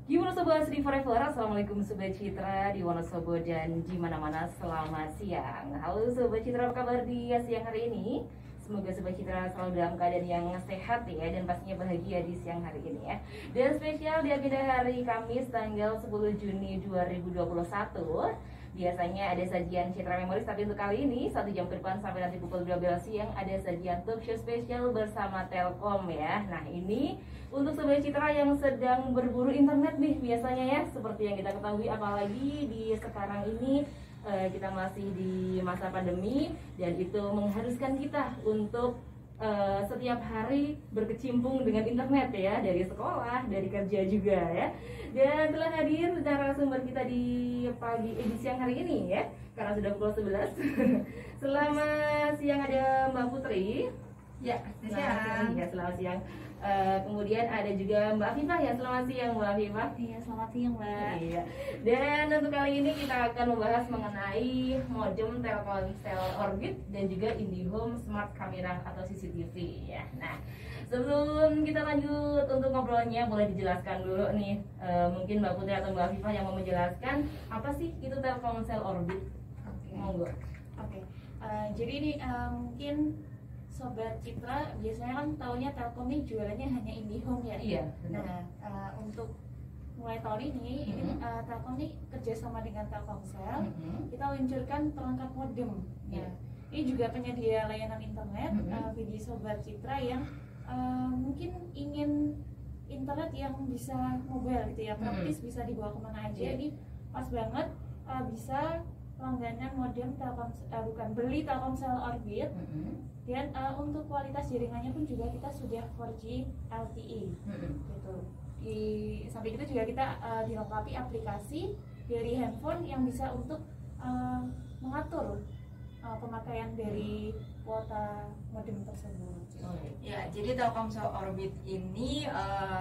Gimana Sobat Sedih Forever? Assalamualaikum Sobat Citra di Wonosobo dan di mana-mana, selamat siang. Halo Sobat Citra, apa kabar di siang hari ini? Semoga Sobat Citra selalu dalam keadaan yang sehat ya, dan pastinya bahagia di siang hari ini ya. Dan spesial di agenda hari Kamis tanggal 10 Juni 2021, biasanya ada sajian Citra Memories, tapi untuk kali ini 1 jam ke depan sampai nanti pukul 12 siang ada sajian talk show spesial bersama Telkom ya. Nah ini untuk Sobat Citra yang sedang berburu internet nih biasanya ya, seperti yang kita ketahui apalagi di sekarang ini kita masih di masa pandemi, dan itu mengharuskan kita untuk setiap hari berkecimpung dengan internet ya, dari sekolah, dari kerja juga ya. Dan telah hadir narasumber kita di siang hari ini ya, karena sudah pukul 11. Selamat siang ada Mbak Putri. Ya, selamat siang. Ya, selamat siang. Kemudian ada juga Mbak Afifah ya, selamat siang Mbak Afifah. Iya, selamat siang Mbak. Iya. Dan untuk kali ini kita akan membahas mengenai modem Telkomsel Orbit dan juga IndiHome Smart Camera atau CCTV ya. Nah, sebelum kita lanjut untuk ngobrolnya, boleh dijelaskan dulu nih, mungkin Mbak Putri atau Mbak Afifah yang mau menjelaskan apa sih itu Telkomsel Orbit? Monggo. Oke. Jadi ini mungkin Sobat Citra biasanya kan taunya Telkom ini jualannya hanya IndiHome ya. Iya, benar. Nah, untuk mulai tahun ini, Telkom ini kerjasama dengan Telkomsel, kita luncurkan perangkat modem. Iya. Ini juga penyedia layanan internet bagi Sobat Citra yang mungkin ingin internet yang bisa mobile gitu ya, praktis, bisa dibawa kemana aja. Iya. Ini pas banget, bisa langganan modem beli Telkomsel Orbit. Dan untuk kualitas jaringannya pun juga kita sudah 4G LTE gitu. Samping itu juga kita dilengkapi aplikasi dari handphone yang bisa untuk mengatur pemakaian dari kuota modem tersebut. Ya, jadi Telkomsel Orbit ini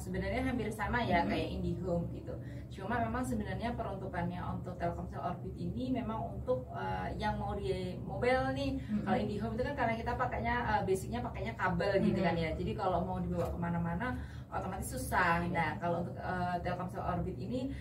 sebenarnya hampir sama ya kayak IndiHome gitu. Cuma memang sebenarnya peruntukannya untuk Telkomsel Orbit ini memang untuk yang mau di mobile nih. Kalau IndiHome itu kan karena kita pakainya basicnya pakainya kabel gitu kan ya. Jadi kalau mau dibawa kemana-mana otomatis susah. Nah, kalau untuk Telkomsel Orbit ini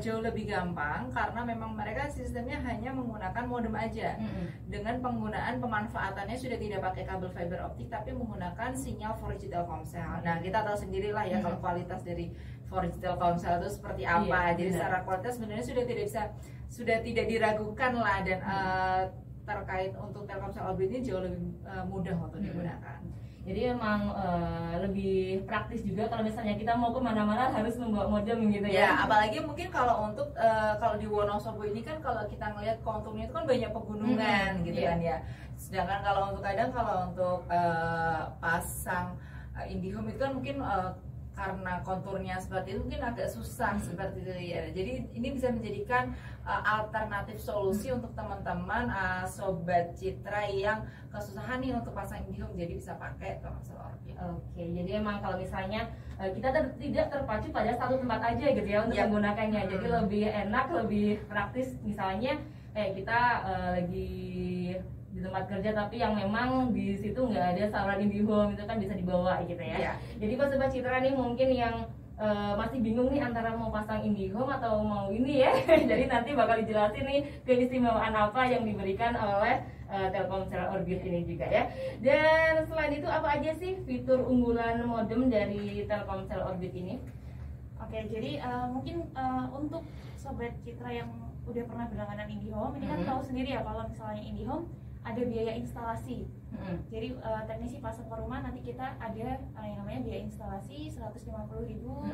jauh lebih gampang karena memang mereka sistemnya hanya menggunakan modem aja. Dengan penggunaan pemanfaatannya sudah tidak pakai kabel fiber optik tapi menggunakan sinyal 4G Telkomsel. Nah, kita tahu sendirilah ya kalau kualitas dari 4G Telkomsel itu seperti apa. Jadi secara kualitas sebenarnya sudah tidak diragukan lah, dan terkait untuk Telkomsel Orbit ini jauh lebih mudah untuk digunakan. Jadi memang lebih praktis juga kalau misalnya kita mau kemana-mana harus membawa modem gitu ya. Ya, apalagi mungkin kalau untuk kalau di Wonosobo ini kan kalau kita ngelihat konturnya itu kan banyak pegunungan gitu kan ya. Sedangkan kalau untuk pasang IndiHome itu kan mungkin karena konturnya seperti itu mungkin agak susah seperti itu ya. Jadi ini bisa menjadikan alternatif solusi untuk teman-teman Sobat Citra yang kesusahan nih untuk pasang IndiHome, jadi bisa pakai Telkomsel Orbit. Oke, jadi emang kalau misalnya kita tidak terpacu pada satu tempat aja gitu ya untuk menggunakannya, jadi lebih enak, lebih praktis. Misalnya kita lagi di tempat kerja tapi yang memang di situ nggak ada saluran IndiHome, itu kan bisa dibawa gitu ya. Jadi pas Sobat Citra nih mungkin yang masih bingung nih antara mau pasang IndiHome atau mau ini ya. Jadi nanti bakal dijelasin nih keistimewaan apa yang diberikan oleh Telkomsel Orbit ini juga ya. Dan selain itu apa aja sih fitur unggulan modem dari Telkomsel Orbit ini? Oke, jadi mungkin untuk Sobat Citra yang udah pernah berlangganan IndiHome, ini kan tahu sendiri ya kalau misalnya IndiHome ada biaya instalasi. Jadi teknisi pasang ke rumah nanti kita ada yang namanya biaya instalasi 150.000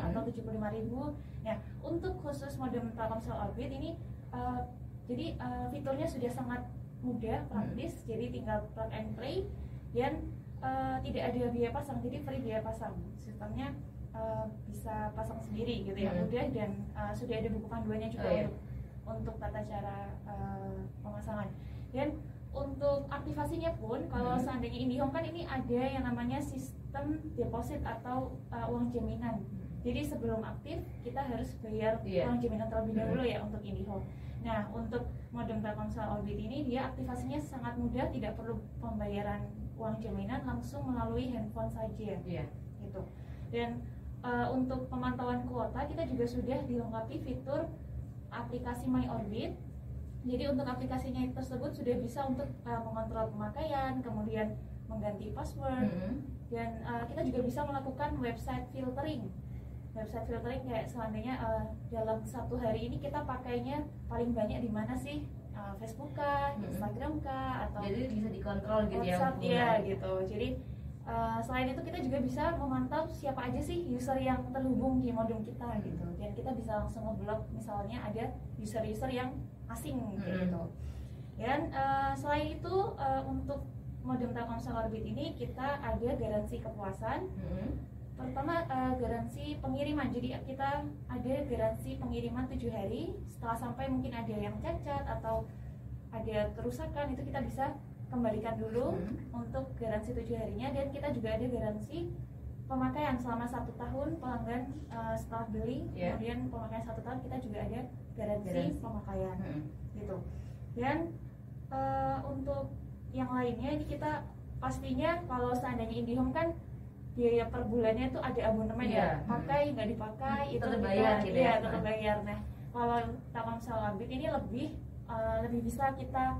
atau 75.000. Nah, untuk khusus modem Telkomsel Orbit ini jadi fiturnya sudah sangat mudah, praktis. Jadi tinggal plug and play dan tidak ada biaya pasang, jadi free biaya pasang. Sistemnya bisa pasang sendiri gitu ya, mudah, dan sudah ada buku panduannya juga untuk tata cara pemasangan. Dan untuk aktivasinya pun, kalau seandainya IndiHome kan ini ada yang namanya sistem deposit atau uang jaminan. Jadi sebelum aktif kita harus bayar uang jaminan terlebih dahulu ya untuk IndiHome. Nah, untuk modem Telkomsel Orbit ini dia aktivasinya sangat mudah, tidak perlu pembayaran uang jaminan, langsung melalui handphone saja. Gitu. Dan untuk pemantauan kuota kita juga sudah dilengkapi fitur aplikasi My Orbit. Jadi untuk aplikasinya tersebut sudah bisa untuk mengontrol pemakaian, kemudian mengganti password, dan kita juga bisa melakukan website filtering. Website filtering kayak seandainya dalam satu hari ini kita pakainya paling banyak di mana sih? Facebook kah, Instagram kah, atau jadi bisa dikontrol gitu WhatsApp ya gitu. Jadi selain itu kita juga bisa memantau siapa aja sih user yang terhubung di modem kita gitu, dan kita bisa langsung ngeblok misalnya ada user-user yang asing gitu. Dan selain itu untuk modem Telkomsel Orbit ini kita ada garansi kepuasan. Pertama garansi pengiriman, jadi kita ada garansi pengiriman 7 hari. Setelah sampai mungkin ada yang cacat atau ada kerusakan, itu kita bisa kembalikan dulu untuk garansi 7 harinya. Dan kita juga ada garansi pemakaian selama 1 tahun pelanggan setelah beli, kemudian pemakaian 1 tahun kita juga ada garansi pemakaian gitu. Dan untuk yang lainnya ini kita pastinya kalau seandainya IndiHome kan biaya per bulannya tuh ada abonemen ya, pakai nggak dipakai itu tetap bayar gitu ya, tetap bayar. Nah kalau Telkomsel Orbit ini lebih bisa kita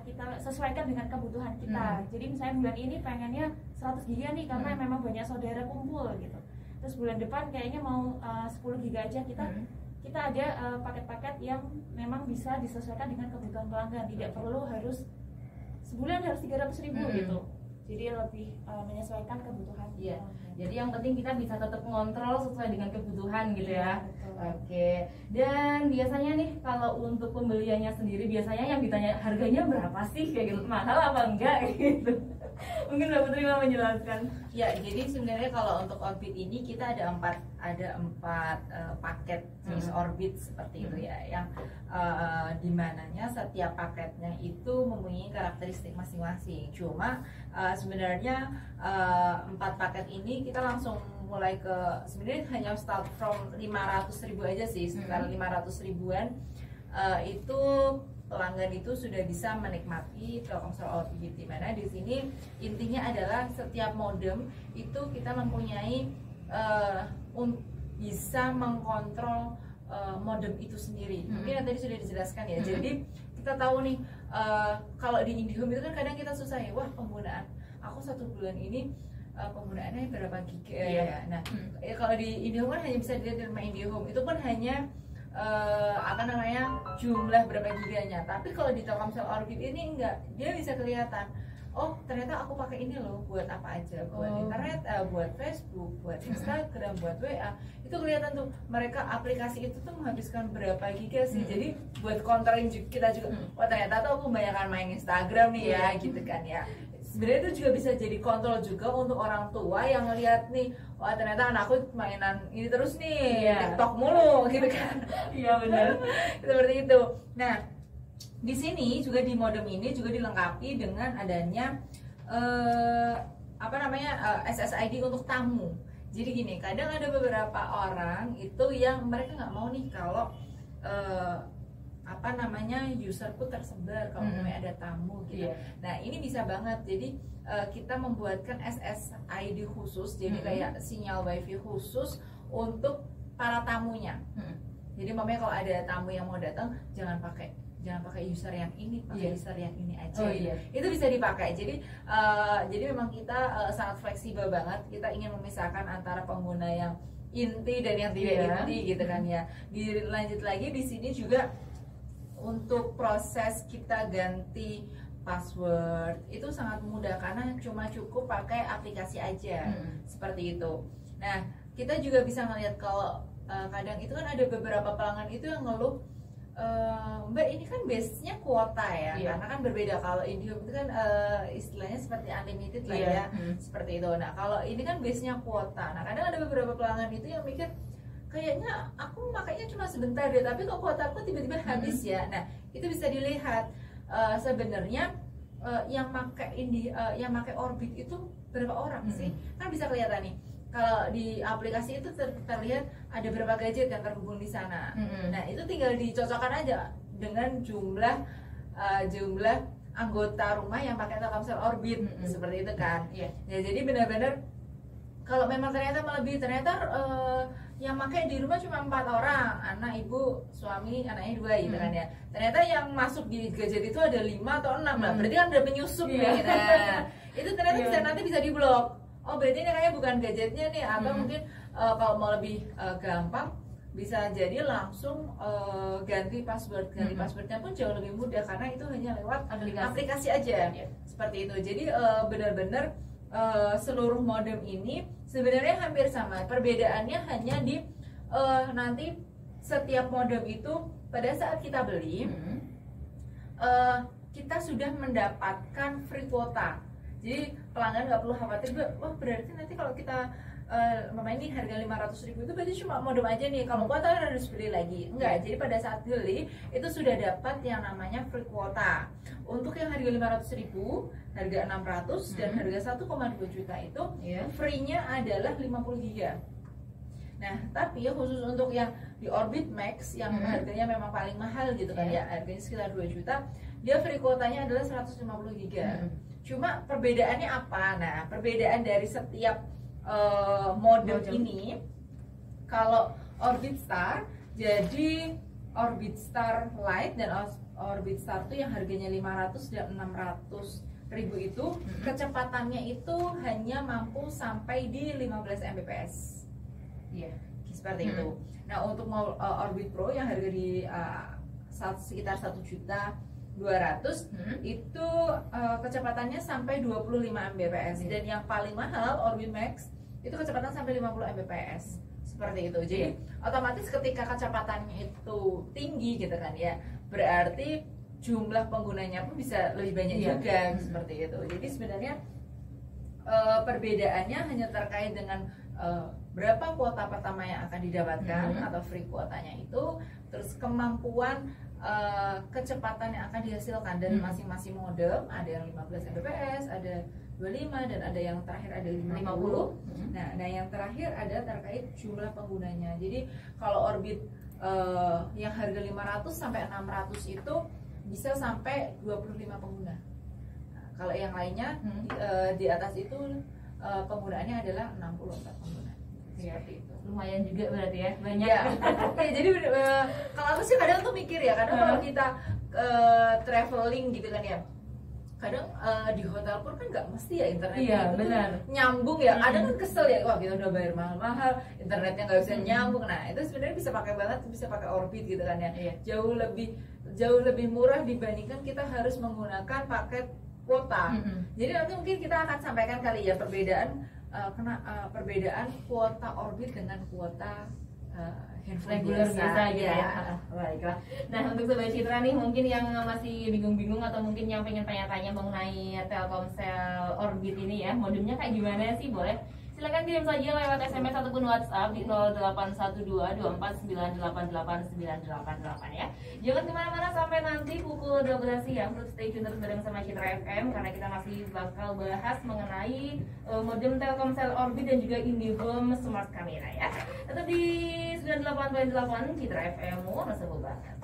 kita sesuaikan dengan kebutuhan kita. Jadi misalnya bulan ini pengennya 100 GB nih karena memang banyak saudara kumpul gitu. Terus bulan depan kayaknya mau 10 GB aja, kita ada paket-paket yang memang bisa disesuaikan dengan kebutuhan pelanggan. Tidak perlu harus sebulan harus 300.000 gitu. Jadi lebih menyesuaikan kebutuhan. Iya. Jadi yang penting kita bisa tetap ngontrol sesuai dengan kebutuhan gitu ya. Oke. Dan biasanya nih kalau untuk pembeliannya sendiri biasanya yang ditanya harganya berapa sih kayak gitu, mahal apa enggak gitu. Mungkin Mbak Putri mau menjelaskan. Ya, jadi sebenarnya kalau untuk Orbit ini kita ada empat paket jenis Orbit seperti itu ya, yang dimananya setiap paketnya itu mempunyai karakteristik masing-masing. Cuma sebenarnya 4 paket ini kita langsung mulai ke sebenarnya hanya start from 500.000 aja sih, sekitar 500 ribuan itu pelanggan itu sudah bisa menikmati Telkomsel Orbit, di mana di sini intinya adalah setiap modem itu kita mempunyai bisa mengkontrol modem itu sendiri. Mungkin yang tadi sudah dijelaskan ya. Jadi kita tahu nih kalau di IndiHome itu kan kadang kita susah ya, wah penggunaan aku 1 bulan ini penggunaannya berapa giga ya. Nah kalau di IndiHome kan hanya bisa dilihat dari IndiHome, itu pun hanya jumlah berapa giganya. Tapi kalau di Telkomsel Orbit ini enggak, dia bisa kelihatan, oh ternyata aku pakai ini loh buat apa aja, buat internet, buat Facebook, buat Instagram, buat WA. Itu kelihatan tuh mereka aplikasi itu tuh menghabiskan berapa giga sih. Jadi buat counterin kita juga, oh ternyata tuh aku kebanyakan main Instagram nih ya, gitu kan ya. Sebenarnya itu juga bisa jadi kontrol juga untuk orang tua yang ngeliat nih, wah ternyata anakku mainan ini terus nih, TikTok mulu gitu kan. Iya benar. Seperti itu. Nah, di sini juga di modem ini juga dilengkapi dengan adanya SSID untuk tamu. Jadi gini, kadang ada beberapa orang itu yang mereka nggak mau nih kalau userku tersebar kalau ada tamu gitu. Nah ini bisa banget, jadi kita membuatkan SSID khusus, jadi kayak sinyal wifi khusus untuk para tamunya. Jadi mamanya kalau ada tamu yang mau datang, jangan pakai user yang ini, pakai user yang ini aja. Itu bisa dipakai. Jadi memang kita sangat fleksibel banget. Kita ingin memisahkan antara pengguna yang inti dan yang tidak inti gitu kan ya. Dilanjut lagi di sini juga untuk proses kita ganti password itu sangat mudah karena cuma cukup pakai aplikasi aja seperti itu. Nah kita juga bisa ngelihat kalau kadang itu kan ada beberapa pelanggan itu yang ngeluh, Mbak ini kan base-nya kuota ya, karena kan berbeda. Kalau IndiHome itu kan istilahnya seperti unlimited lah ya, seperti itu. Nah kalau ini kan base-nya kuota. Nah kadang ada beberapa pelanggan itu yang mikir, kayaknya aku makanya cuma sebentar deh, tapi kok kuotaku tiba-tiba habis ya. Nah itu bisa dilihat sebenarnya yang pakai Orbit itu berapa orang sih, kan bisa kelihatan nih. Kalau di aplikasi itu terlihat ada berapa gadget yang terhubung di sana. Nah itu tinggal dicocokkan aja dengan jumlah anggota rumah yang pakai Telkomsel Orbit, seperti itu kan. Ya jadi benar-benar Kalau memang ternyata melebihi, ternyata yang pakai di rumah cuma 4 orang, anak, ibu, suami, anaknya 2 gitu kan ya. Ternyata yang masuk di gadget itu ada 5 atau 6 lah. Berarti kan ada penyusup nih. Nah, itu ternyata bisa nanti bisa diblok. Oh, berarti ini kayaknya bukan gadgetnya nih, atau mungkin kalau mau lebih gampang bisa jadi langsung ganti password. Ganti passwordnya pun jauh lebih mudah karena itu hanya lewat aplikasi aja. Seperti itu. Jadi benar-benar seluruh modem ini sebenarnya hampir sama. Perbedaannya hanya di nanti setiap modem itu pada saat kita beli kita sudah mendapatkan free quota. Jadi pelanggan nggak perlu khawatir, wah berarti nanti kalau kita ini harga 500.000 itu berarti cuma modem aja nih, kalau kuota harus beli lagi. Enggak, jadi pada saat beli itu sudah dapat yang namanya free quota. Untuk yang harga 500.000, harga 600 dan harga 1,2 juta itu free-nya adalah 50 GB. Nah, tapi khusus untuk yang di Orbit Max yang harganya memang paling mahal gitu kan ya, harganya sekitar 2 juta, dia free kuotanya adalah 150 GB. Cuma perbedaannya apa? Nah, perbedaan dari setiap modem ini, kalau Orbit Star, jadi Orbit Star Lite dan Orbit Star itu yang harganya 500 dan 600.000 itu kecepatannya itu hanya mampu sampai di 15 Mbps. Seperti itu. Nah, untuk Orbit Pro yang harga di sekitar 1.200.000 itu kecepatannya sampai 25 Mbps. Dan yang paling mahal Orbit Max itu kecepatan sampai 50 Mbps. Seperti itu. Jadi otomatis ketika kecepatannya itu tinggi gitu kan ya, berarti jumlah penggunanya pun bisa lebih banyak juga. Seperti itu. Jadi sebenarnya perbedaannya hanya terkait dengan berapa kuota pertama yang akan didapatkan atau free kuotanya itu, terus kemampuan kecepatan yang akan dihasilkan dari masing-masing modem. Ada yang 15 Mbps, ada 25, dan ada yang terakhir ada 50. Nah, yang terakhir ada terkait jumlah penggunanya. Jadi kalau Orbit yang harga 500 sampai 600 itu bisa sampai 25 pengguna. Nah, kalau yang lainnya di atas itu penggunaannya adalah 64 pengguna. Seperti itu. Lumayan juga berarti ya, banyak. Jadi kalau aku sih kadang tuh mikir ya, kadang kalau kita traveling gitu kan ya, kadang di hotel pun kan nggak mesti ya internetnya itu nyambung ya. Kadang kan kesel ya, wah kita udah bayar mahal-mahal, internetnya nggak bisa nyambung. Nah, itu sebenarnya bisa pakai banget, bisa pakai Orbit gitu kan ya. Jauh lebih murah dibandingkan kita harus menggunakan paket kuota. Jadi nanti mungkin kita akan sampaikan kali ya perbedaan perbedaan kuota Orbit dengan kuota handphone reguler biasa gitu ya. Baiklah. Nah, untuk Sobat Citra nih mungkin yang masih bingung-bingung atau mungkin yang pengen tanya-tanya mengenai Telkomsel Orbit ini ya, modemnya kayak gimana sih, boleh silakan kirim saja lewat SMS ataupun WhatsApp di 081224988988 ya. Jangan kemana-mana sampai nanti pukul 12 siang. Terus stay tune terus bareng sama Citra FM karena kita masih bakal bahas mengenai modem Telkomsel Orbit dan juga IndiHome Smart Camera ya. Tetap di 98.8 Citra FM, Wonosobo banget.